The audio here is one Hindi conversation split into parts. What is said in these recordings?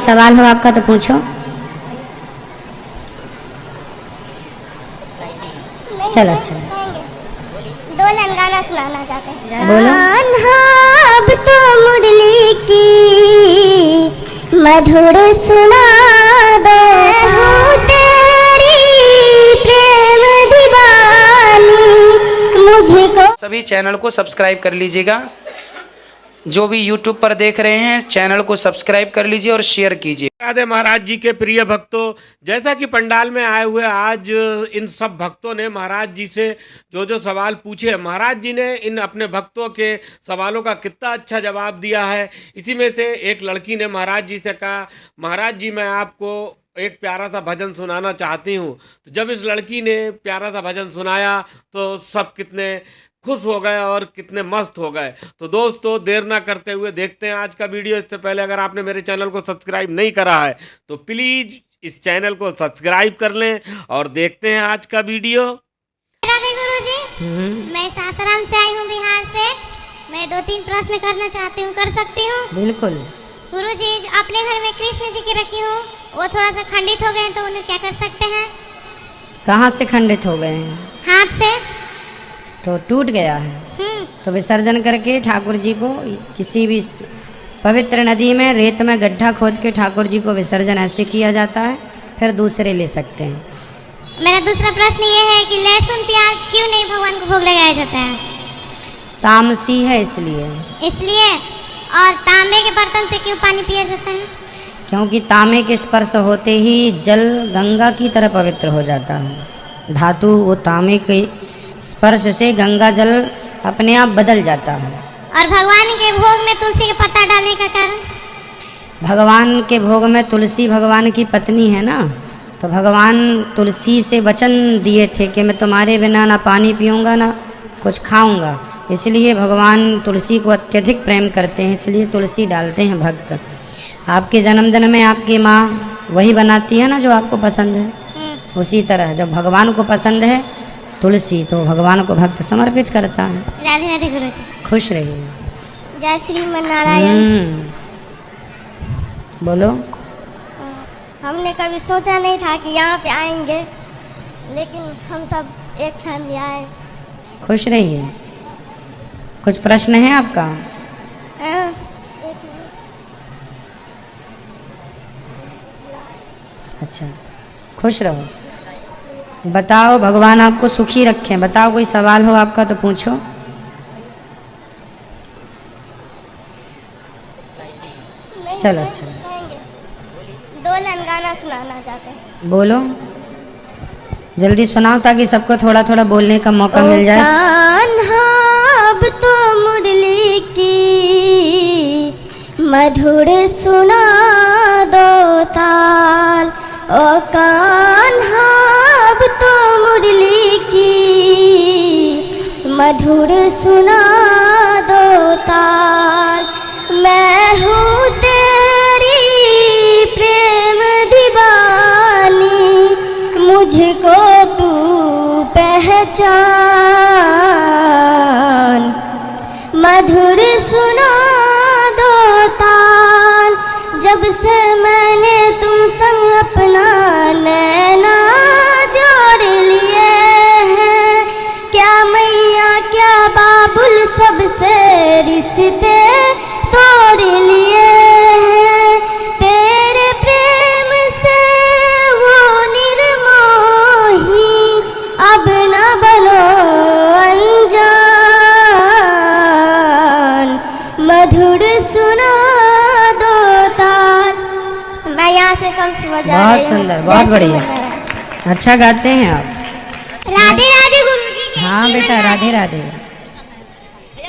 सवाल हो आपका तो पूछो। चलो अच्छा दो लाइन गाना सुनाना चाहते हैं। बोलो। अब तो मुरली की मधुर सुना दो, हूँ तेरी प्रेम दीवानी मुझको। सभी चैनल को सब्सक्राइब कर लीजिएगा। जो भी YouTube पर देख रहे हैं चैनल को सब्सक्राइब कर लीजिए और शेयर कीजिए। राधे महाराज जी के प्रिय भक्तों, जैसा कि पंडाल में आए हुए आज इन सब भक्तों ने महाराज जी से जो जो सवाल पूछे, महाराज जी ने इन अपने भक्तों के सवालों का कितना अच्छा जवाब दिया है। इसी में से एक लड़की ने महाराज जी से कहा, महाराज जी मैं आपको एक प्यारा सा भजन सुनाना चाहती हूँ। तो जब इस लड़की ने प्यारा सा भजन सुनाया तो सब कितने खुश हो गए और कितने मस्त हो गए। तो दोस्तों देर ना करते हुए देखते हैं आज का वीडियो। इससे पहले अगर आपने मेरे चैनल को सब्सक्राइब नहीं करा है तो प्लीज इस चैनल को सब्सक्राइब कर लें और देखते हैं आज का वीडियो। राधे गुरुजी, मैं सासाराम से आई हूँ, बिहार से। मैं 2-3 प्रश्न करना चाहती हूँ, कर सकती हूँ? बिल्कुल। गुरुजी, अपने घर में कृष्ण जी की रखी हूँ, वो थोड़ा सा खंडित हो गए तो उन्हें क्या कर सकते हैं? कहाँ से खंडित हो गए हैं? हाथ से। तो टूट गया है तो विसर्जन करके ठाकुर जी को किसी भी पवित्र नदी में रेत में गड्ढा खोद के ठाकुर जी को विसर्जन ऐसे किया जाता है, फिर दूसरे ले सकते हैं। मेरा दूसरा प्रश्न ये है कि लहसुन प्याज क्यों नहीं भगवान को भोग लगाया जाता है? तामसी है इसलिए। इसलिए। और तांबे के बर्तन से क्यों पानी पिया जाता है? क्योंकि तांबे के स्पर्श होते ही जल गंगा की तरह पवित्र हो जाता है। धातु वो तांबे के स्पर्श से गंगा जल अपने आप बदल जाता है। और भगवान के भोग में तुलसी का पत्ता डालने का कारण? भगवान के भोग में तुलसी भगवान की पत्नी है ना, तो भगवान तुलसी से वचन दिए थे कि मैं तुम्हारे बिना ना पानी पीऊँगा ना कुछ खाऊँगा। इसलिए भगवान तुलसी को अत्यधिक प्रेम करते हैं, इसलिए तुलसी डालते हैं भक्त। आपके जन्मदिन में आपकी माँ वही बनाती है ना जो आपको पसंद है। उसी तरह जब भगवान को पसंद है तुलसी तो भगवान को भक्त समर्पित करता है। राधे राधे गुरुजी। खुश रहिए। जय श्रीमन नारायण। बोलो। हमने कभी सोचा नहीं था कि यहाँ पे आएंगे, लेकिन हम सब एक फैमिली आए। खुश रहिए। कुछ प्रश्न है आपका? अच्छा, खुश रहो। बताओ, भगवान आपको सुखी रखें। बताओ, कोई सवाल हो आपका तो पूछो। चलो अच्छा, 2 लाइन गाना सुनाना चाहते हैं। बोलो, जल्दी सुनाओ ताकि सबको थोड़ा थोड़ा बोलने का मौका मिल जाए। अब तो मुरली की मधुर सुना दो ताल, ओ कान्हा अब तो मुरली की मधुर सुना दो ताल। मैं हूँ तेरी प्रेम दीवानी मुझको तू पहचान। मधुर सुना दो ताल, जब से मैंने तुम संग अपना नैना जोड़ लिए हैं। क्या मैया क्या बाबुल सबसे रिश्ते तोड़ लिए हैं। तेरे प्रेम से वो निर्मोही अब न बनो अनजान। मधुर सुना दो ताल। मैं यहाँ से कल सुबह जा बहुत रही हूँ। सुंदर, बहुत बढ़िया, अच्छा गाते हैं आप। राधे राधे गुरुजी। जय हाँ श्री बेटा, राम। राधे राधे।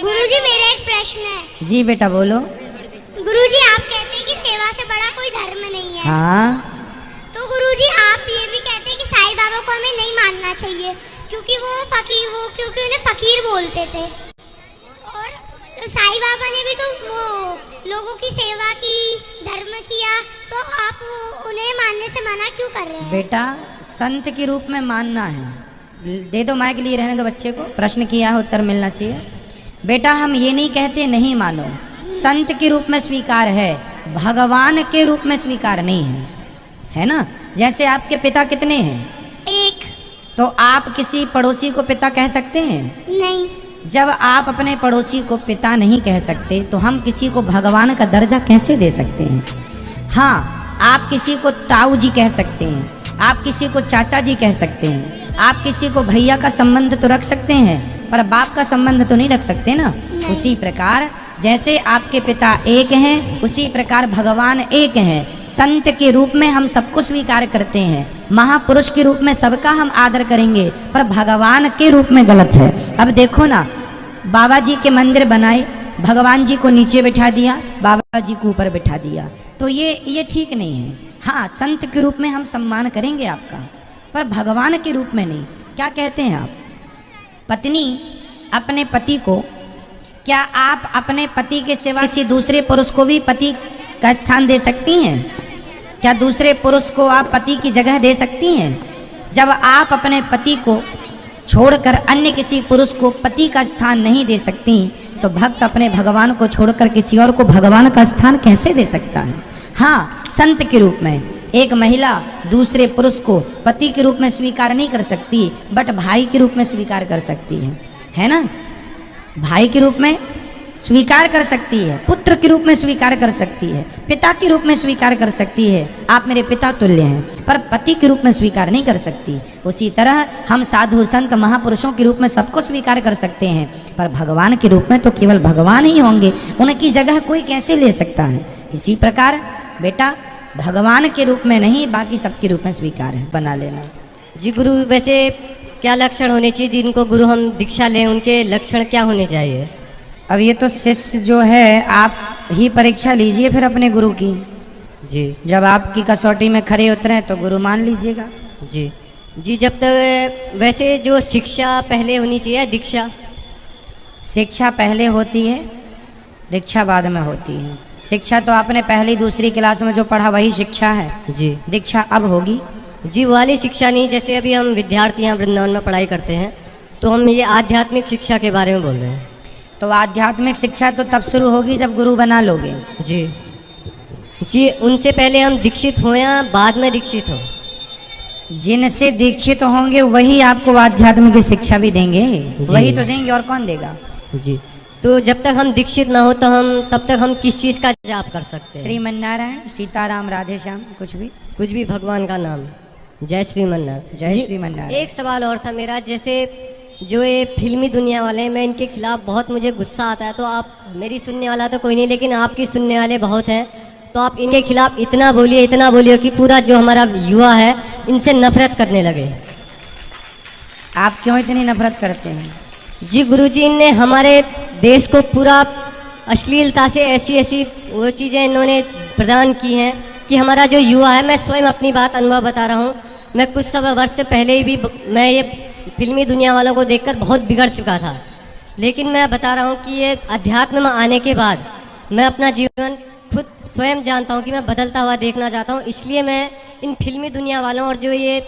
गुरुजी मेरा एक प्रश्न है। जी बेटा बोलो। गुरुजी आप कहते हैं कि सेवा से बड़ा कोई धर्म नहीं है। हाँ, तो गुरुजी आप ये भी कहते हैं कि साईं बाबा को हमें नहीं मानना चाहिए क्योंकि क्योंकि उन्हें फकीर बोलते थे। और तो साईं बाबा ने भी तो वो लोगों की सेवा की, धर्म किया, तो आप उन्हें मानने से मना क्यों कर रहे हैं? बेटा संत के रूप में मानना है। दे दो माइक, लिए रहने दो बच्चे को। प्रश्न किया है, उत्तर मिलना चाहिए। बेटा हम ये नहीं कहते नहीं मानो, संत के रूप में स्वीकार है, भगवान के रूप में स्वीकार नहीं है ना। जैसे आपके पिता कितने हैं? एक। तो आप किसी पड़ोसी को पिता कह सकते हैं? नहीं। जब आप अपने पड़ोसी को पिता नहीं कह सकते तो हम किसी को भगवान का दर्जा कैसे दे सकते हैं? हाँ, आप किसी को ताऊ जी कह सकते हैं, आप किसी को चाचा जी कह सकते हैं, आप किसी को भैया का संबंध तो रख सकते हैं, पर बाप का संबंध तो नहीं रख सकते ना। उसी प्रकार जैसे आपके पिता एक हैं, उसी प्रकार भगवान एक हैं। संत के रूप में हम सबको स्वीकार करते हैं, महापुरुष के रूप में सबका हम आदर करेंगे, पर भगवान के रूप में गलत है। अब देखो ना, बाबा जी के मंदिर बनाए, भगवान जी को नीचे बिठा दिया, बाबा जी को ऊपर बिठा दिया, तो ये ठीक नहीं है। हाँ, संत के रूप में हम सम्मान करेंगे आपका, पर भगवान के रूप में नहीं। क्या कहते हैं आप? पत्नी अपने पति को, क्या आप अपने पति के सिवा किसी दूसरे पुरुष को भी पति का स्थान दे सकती हैं? क्या दूसरे पुरुष को आप पति की जगह दे सकती हैं? जब आप अपने पति को छोड़कर अन्य किसी पुरुष को पति का स्थान नहीं दे सकती, तो भक्त अपने भगवान को छोड़कर किसी और को भगवान का स्थान कैसे दे सकता है? हाँ, संत के रूप में एक महिला दूसरे पुरुष को पति के रूप में स्वीकार नहीं कर सकती, बट भाई के रूप में स्वीकार कर सकती है ना। भाई के रूप में स्वीकार कर सकती है, पुत्र के रूप में स्वीकार कर सकती है, पिता के रूप में स्वीकार कर सकती है, आप मेरे पिता तुल्य हैं, पर पति के रूप में स्वीकार नहीं कर सकती। उसी तरह हम साधु संत महापुरुषों के रूप में सबको स्वीकार कर सकते हैं, पर भगवान के रूप में तो केवल भगवान ही होंगे, उनकी जगह कोई कैसे ले सकता है। इसी प्रकार बेटा, भगवान के रूप में नहीं, बाकी सबके रूप में स्वीकार है, बना लेना। जी गुरु, वैसे क्या लक्षण होने चाहिए जिनको गुरु हम दीक्षा लें, उनके लक्षण क्या होने चाहिए? अब ये तो शिष्य जो है, आप ही परीक्षा लीजिए फिर अपने गुरु की। जी। जब आपकी कसौटी में खरे उतरे तो गुरु मान लीजिएगा। जी जी। जब तक वैसे जो शिक्षा पहले होनी चाहिए, दीक्षा? शिक्षा पहले होती है, दीक्षा बाद में होती है। शिक्षा तो आपने पहली दूसरी क्लास में जो पढ़ा वही शिक्षा है जी। दीक्षा अब होगी। जी, वाली शिक्षा नहीं। जैसे अभी हम विद्यार्थी यहाँ वृंदावन में पढ़ाई करते हैं, तो हम ये आध्यात्मिक शिक्षा के बारे में बोल रहे हैं। तो आध्यात्मिक शिक्षा तो तब शुरू होगी जब गुरु बना लोगे। जी जी। उनसे पहले हम दीक्षित हो या बाद में दीक्षित हो? जिनसे दीक्षित होंगे वही आपको आध्यात्म की शिक्षा भी देंगे, वही तो देंगे, और कौन देगा? जी। तो जब तक हम दीक्षित ना हो तो तब तक हम किस चीज़ का जाप कर सकते हैं? श्रीमन्नारायण, सीताराम, राधे श्याम, कुछ भी भगवान का नाम। जय श्रीमन्नारायण। जय श्रीमन्नारायण। एक सवाल और था मेरा, जैसे जो ये फिल्मी दुनिया वाले हैं, मैं इनके खिलाफ बहुत मुझे गुस्सा आता है। तो आप, मेरी सुनने वाला तो कोई नहीं, लेकिन आपकी सुनने वाले बहुत हैं, तो आप इनके खिलाफ इतना बोलिए कि पूरा जो हमारा युवा है इनसे नफरत करने लगे। आप क्यों इतनी नफरत करते हैं? जी गुरुजी, इनने हमारे देश को पूरा अश्लीलता से ऐसी वो चीज़ें इन्होंने प्रदान की हैं कि हमारा जो युवा है, मैं स्वयं अपनी बात अनुभव बता रहा हूँ, मैं कुछ समय वर्ष से पहले ही भी मैं ये फिल्मी दुनिया वालों को देखकर बहुत बिगड़ चुका था। लेकिन मैं बता रहा हूँ कि ये अध्यात्म में आने के बाद मैं अपना जीवन खुद स्वयं जानता हूँ कि मैं बदलता हुआ देखना चाहता हूँ। इसलिए मैं इन फिल्मी दुनिया वालों और जो ये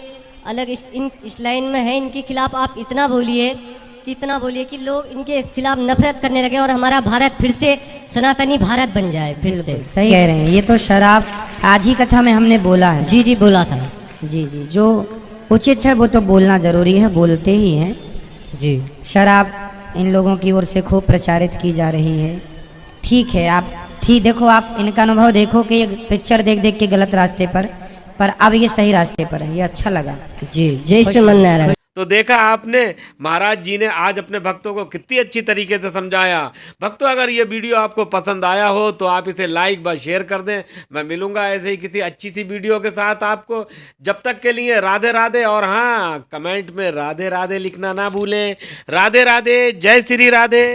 अलग इस लाइन में है, इनके खिलाफ आप इतना बोलिए कि लोग इनके खिलाफ नफरत करने लगे और हमारा भारत फिर से सनातनी भारत बन जाए फिर से। सही कह रहे हैं। ये तो शराब आज ही कथा में हमने बोला है। जी बोला था। जी, जो उचित है वो तो बोलना जरूरी है, बोलते ही हैं। जी। शराब इन लोगों की ओर से खूब प्रचारित की जा रही है। ठीक है, आप देखो, आप इनका अनुभव देखो कि ये पिक्चर देख के गलत रास्ते पर अब ये सही रास्ते पर है, ये अच्छा लगा। जी। जय श्रीमन्नारायण। तो देखा आपने, महाराज जी ने आज अपने भक्तों को कितनी अच्छी तरीके से समझाया। भक्तों, अगर ये वीडियो आपको पसंद आया हो तो आप इसे लाइक व शेयर कर दें। मैं मिलूंगा ऐसे ही किसी अच्छी सी वीडियो के साथ आपको। जब तक के लिए राधे राधे, और हाँ, कमेंट में राधे राधे लिखना ना भूलें। राधे राधे, जय श्री राधे।